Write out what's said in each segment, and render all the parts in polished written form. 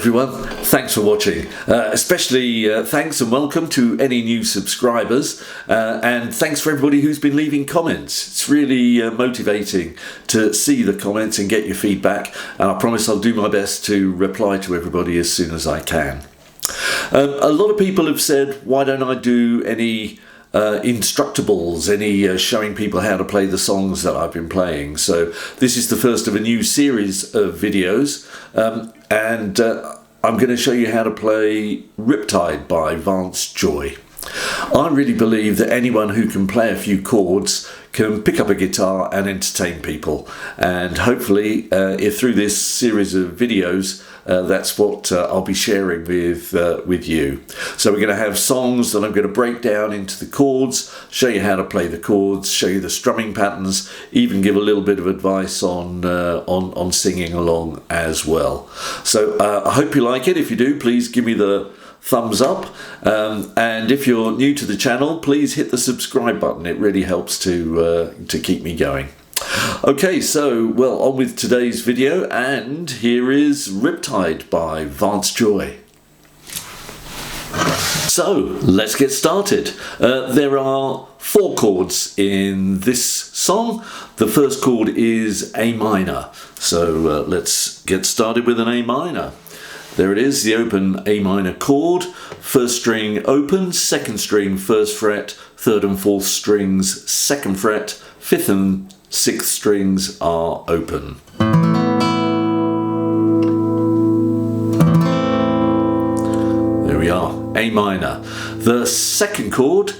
everyone, thanks for watching. Especially thanks and welcome to any new subscribers, and thanks for everybody who's been leaving comments. It's really motivating to see the comments and get your feedback, and I promise I'll do my best to reply to everybody as soon as I can. A lot of people have said, why don't I do any instructables, any showing people how to play the songs that I've been playing. So this is the first of a new series of videos, and I'm going to show you how to play Riptide by Vance Joy. I really believe that anyone who can play a few chords can pick up a guitar and entertain people, and hopefully if through this series of videos that's what I'll be sharing with you. So we're going to have songs that I'm going to break down into the chords, show you how to play the chords, show you the strumming patterns, even give a little bit of advice on singing along as well. So I hope you like it. If you do, please give me the thumbs up, and if you're new to the channel, please hit the subscribe button. It really helps to keep me going. Okay, so well, on with today's video, and here is Riptide by Vance Joy. So let's get started. There are 4 chords in this song. The first chord is A minor, so let's get started with an A minor. There it is, the open A minor chord. First string open, second string first fret, third and fourth strings second fret, fifth and sixth strings are open. There we are, A minor. The second chord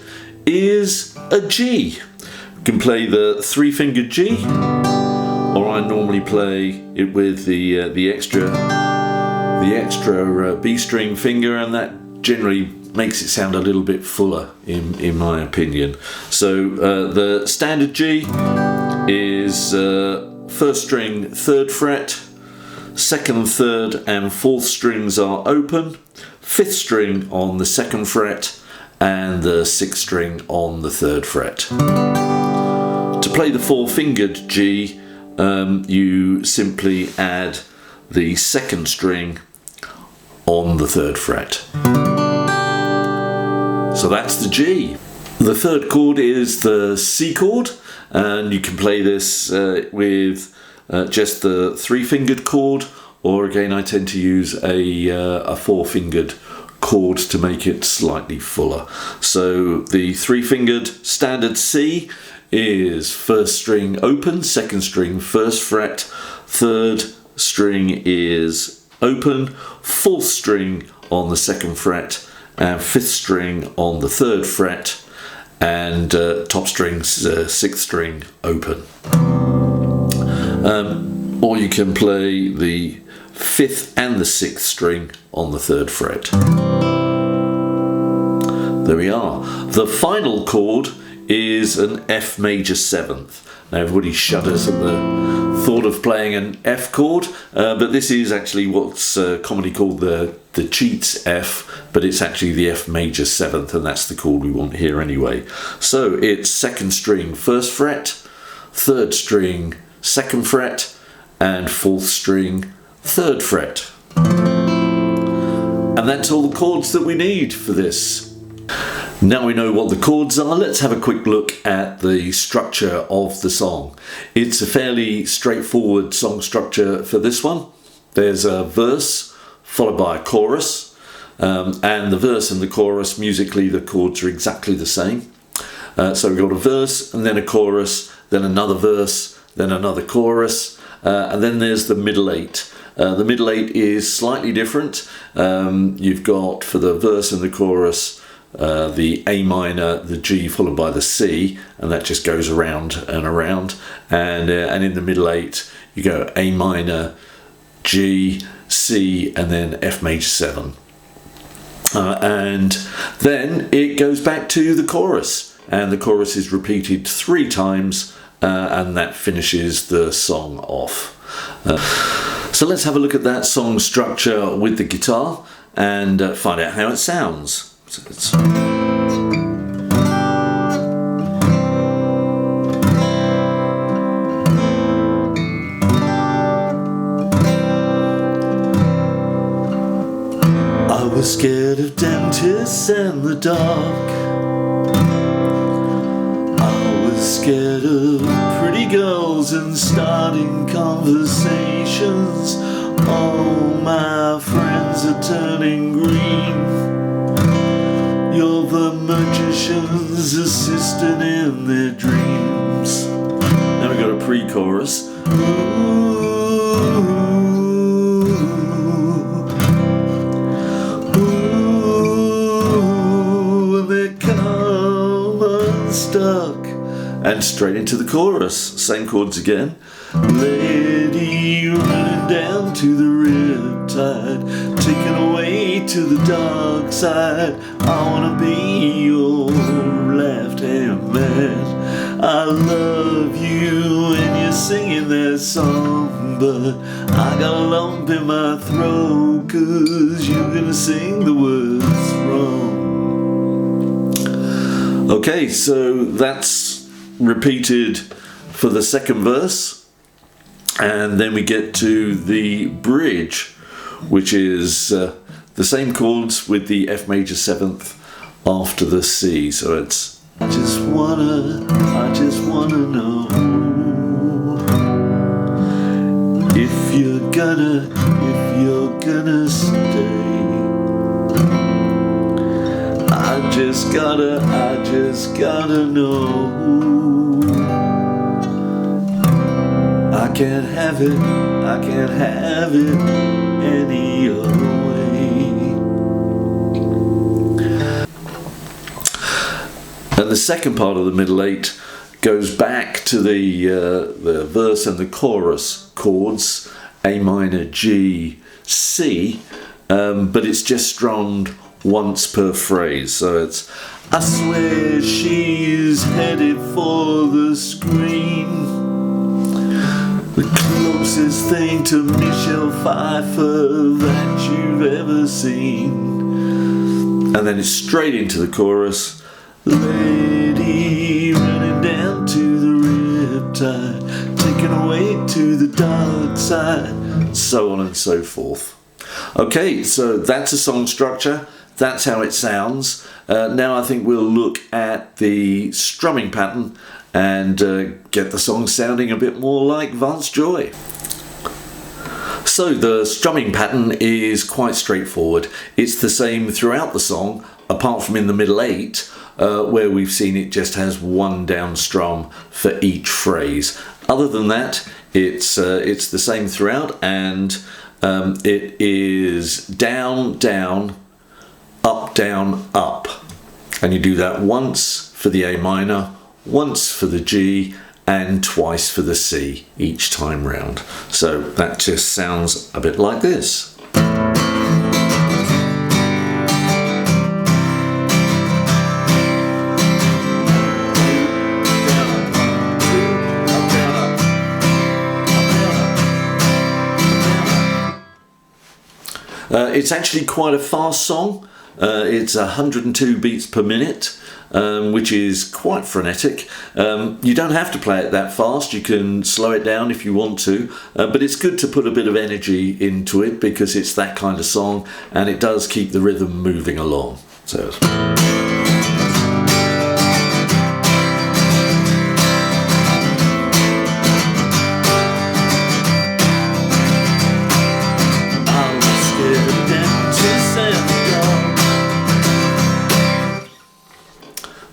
is a G. You can play the 3-fingered G, or I normally play it with the extra B string finger, and that generally makes it sound a little bit fuller in my opinion. So the standard G is first string third fret, second, third and fourth strings are open, fifth string on the second fret and the sixth string on the third fret. To play the 4-fingered G, you simply add the second string on the third fret. So that's the G. The third chord is the C chord, and you can play this with just the 3-fingered chord, or again I tend to use a 4-fingered chord to make it slightly fuller. So the 3-fingered standard C is first string open, second string first fret, third string is open, fourth string on the second fret and fifth string on the third fret, and top strings sixth string open. Or you can play the fifth and the sixth string on the third fret. There we are. The final chord is an F major 7th. Now everybody shudders at the thought of playing an F chord, but this is actually what's commonly called the cheats F, but it's actually the F major 7th, and that's the chord we want here anyway. So it's second string first fret, third string second fret and fourth string third fret. And that's all the chords that we need for this. Now we know what the chords are, let's have a quick look at the structure of the song. It's a fairly straightforward song structure for this one. There's a verse followed by a chorus, and the verse and the chorus, musically the chords are exactly the same. So we've got a verse and then a chorus, then another verse, then another chorus, and then there's the middle 8. The middle 8 is slightly different. You've got, for the verse and the chorus, the A minor, the G followed by the C, and that just goes around and around, and in the middle 8 you go A minor, G, C and then F major 7, and then it goes back to the chorus, and the chorus is repeated 3 times, and that finishes the song off. So let's have a look at that song structure with the guitar and find out how it sounds. So apprentice and the dark. I was scared of pretty girls and starting conversations. All my friends are turning green. You're the magician's assistant in their dreams. Now we got a pre-chorus. Stuck, and straight into the chorus, same chords again. Lady running down to the riptide, taken away to the dark side. I wanna be your left hand man. I love you and you're singing that song, but I got a lump in my throat 'cause you're gonna sing the words wrong. Okay, so that's repeated for the second verse, and then we get to the bridge, which is the same chords with the F major 7th after the C. So it's I just wanna know if you're gonna stay. I just gotta know. I can't have it any other way. And the second part of the middle eight goes back to the verse and the chorus chords, A minor, G, C, but it's just strummed once per phrase. So it's I swear she's headed for the screen, the closest thing to Michelle Pfeiffer that you've ever seen. And then it's straight into the chorus. Lady running down to the riptide, taken away to the dark side, so on and so forth. Okay, so that's a song structure. That's how it sounds. Now I think we'll look at the strumming pattern and get the song sounding a bit more like Vance Joy. So the strumming pattern is quite straightforward. It's the same throughout the song, apart from in the middle eight, where we've seen it just has one down strum for each phrase. Other than that, it's the same throughout, and it is down, down, up, down, up. And you do that once for the A minor, once for the G, and twice for the C each time round. So that just sounds a bit like this. It's actually quite a fast song. It's 102 beats per minute, which is quite frenetic. You don't have to play it that fast. You can slow it down if you want to, but it's good to put a bit of energy into it because it's that kind of song, and it does keep the rhythm moving along. So.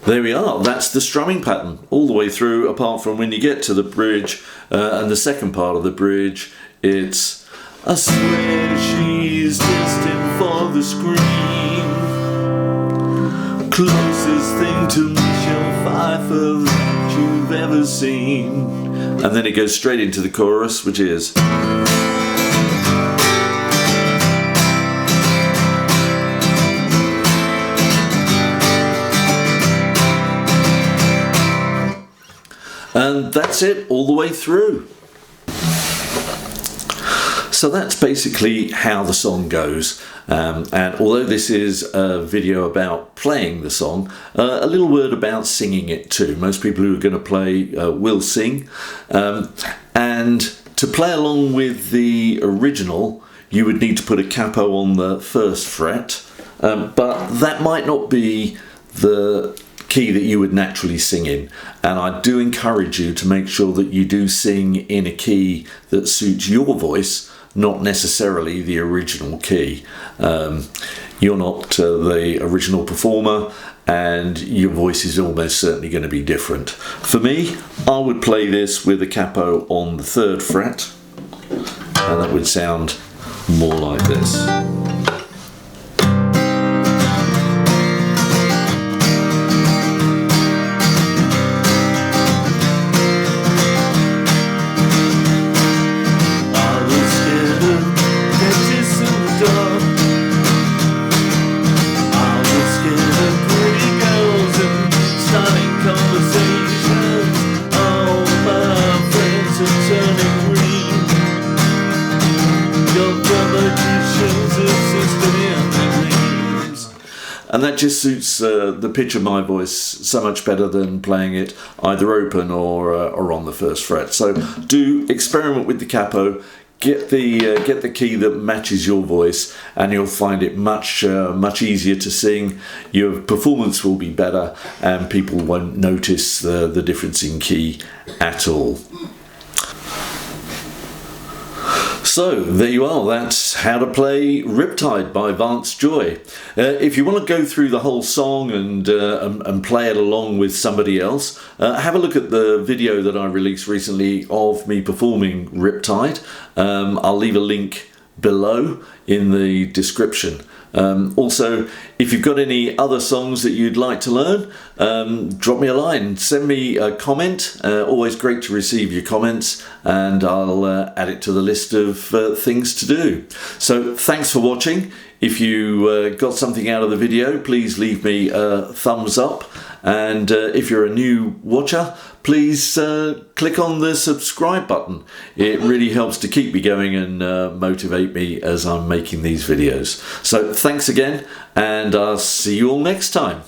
There we are, that's the strumming pattern all the way through, apart from when you get to the bridge and the second part of the bridge, it's I swear she's destined for the screen, closest thing to Michelle Pfeiffer that you've ever seen. And then it goes straight into the chorus, which is and that's it all the way through. So that's basically how the song goes, and although this is a video about playing the song, a little word about singing it too. Most people who are going to play will sing, and to play along with the original you would need to put a capo on the first fret, but that might not be the key that you would naturally sing in, and I do encourage you to make sure that you do sing in a key that suits your voice, not necessarily the original key. You're not the original performer, and your voice is almost certainly going to be different. For me, I would play this with a capo on the 3rd fret, and that would sound more like this. And that just suits the pitch of my voice so much better than playing it either open or on the 1st fret. So do experiment with the capo, get the key that matches your voice, and you'll find it much easier to sing. Your performance will be better, and people won't notice the difference in key at all. So there you are, that's how to play Riptide by Vance Joy. If you want to go through the whole song and play it along with somebody else, have a look at the video that I released recently of me performing Riptide. I'll leave a link below in the description. Also, if you've got any other songs that you'd like to learn, drop me a line, send me a comment. Always great to receive your comments, and I'll add it to the list of things to do. So thanks for watching. If you got something out of the video, please leave me a thumbs up, and if you're a new watcher, please click on the subscribe button. It really helps to keep me going and motivate me as I'm making these videos. So thanks again, and I'll see you all next time.